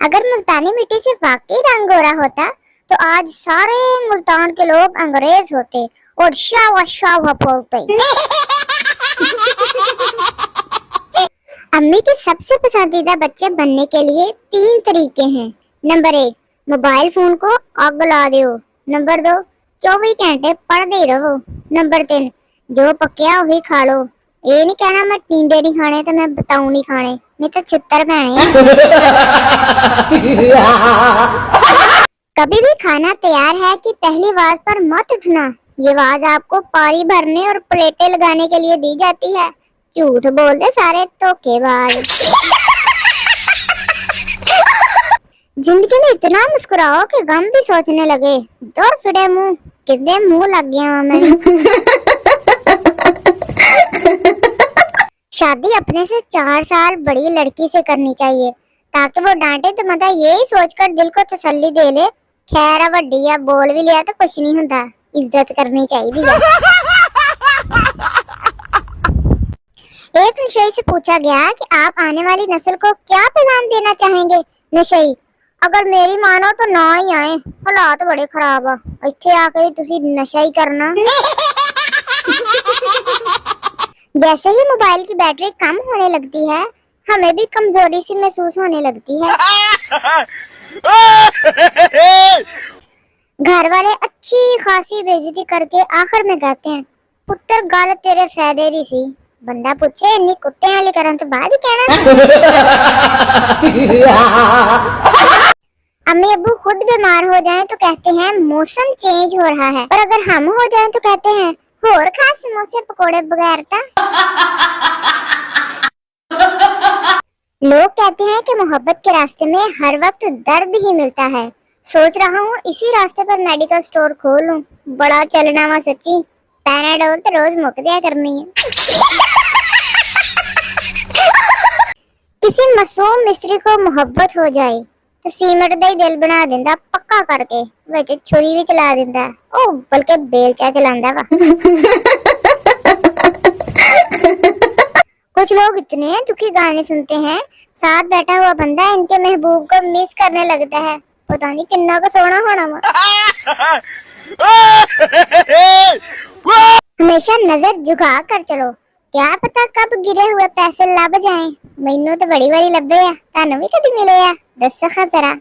अगर मुल्तानी मिट्टी से वाकई रंग गोरा होता तो आज सारे मुल्तान के लोग अंग्रेज होते और शावा शावा बोलते। अम्मी के सबसे पसंदीदा बच्चे बनने के लिए 3 तरीके हैं। नंबर 1, मोबाइल फोन को आग ला दो। नंबर 2, 24 घंटे पढ़ते रहो। नंबर 3, जो पक्या वही खा लो। ये नहीं कहना मैं टींडे नहीं खाने तो मैं बताऊं नहीं खाने, नहीं तो छितर पैने। कभी भी खाना तैयार है कि पहली आवाज पर मत उठना। ये आवाज आपको पारी भरने और प्लेटें लगाने के लिए दी जाती है। झूठ बोलते सारे धोखेबाज। जिंदगी में इतना मुस्कुराओ कि गम भी सोचने लगे। दौड़ फिरे मुंह, कितने मुंह लग गया मैं। शादी अपने से 4 साल बड़ी लड़की से करनी चाहिए ताकि वो डांटे तो मतलब यही सोचकर दिल को तसल्ली दे ले, खैर वड्डी है, बोल भी लिया तो कुछ नहीं होता, इज्जत करनी चाहिए। एक नशई से पूछा गया कि आप आने वाली नस्ल को क्या पैगाम देना चाहेंगे। नशई, अगर मेरी मानो तो ना ही आए, हालात बड़े खराब आ, इत्थे आके तुसी नशा ही करना। जैसे ही मोबाइल की बैटरी कम होने लगती है, हमें भी कमजोरी सी महसूस होने लगती है। घर वाले अच्छी खासी बेइज्जती करके आखिर में कहते हैं, पुत्र गल तेरे फायदे दी सी। बंदा पूछे इन्नी कुत्ते वाली करन तो बाद ही कहना। अम्मी अब्बू खुद बीमार हो जाएं तो कहते हैं मौसम चेंज हो रहा है, और अगर हम हो जाएं तो कहते हैं होर खा समोसे पकोड़े बगैर था। लोग कहते हैं कि मोहब्बत के रास्ते में हर वक्त दर्द ही मिलता है। सोच रहा हूँ इसी रास्ते पर मेडिकल स्टोर खोल लूं, बड़ा चलना वा सच्ची, पैनाडोल तो रोज मुक जाया करनी है। किसी मासूम मिस्त्री को मोहब्बत हो जाए तो सीमेंट का ही दिल बना देंदा पक्का करके, विच छुरी भी चला देंदा, ओ बल्कि बेलचा चलांदा वा। कुछ लोग इतने दुखी गाने सुनते हैं, साथ बैठा हुआ बंदा इनके महबूब को मिस करने लगता है, पता नहीं कितना का सोना होना वा। हमेशा नजर झुका कर चलो, क्या पता कब गिरे हुए पैसे लभ जाएं। मैनू तो बड़ी बारी लभे आ, तानू भी कदी मिले आ, दसो खां जरा।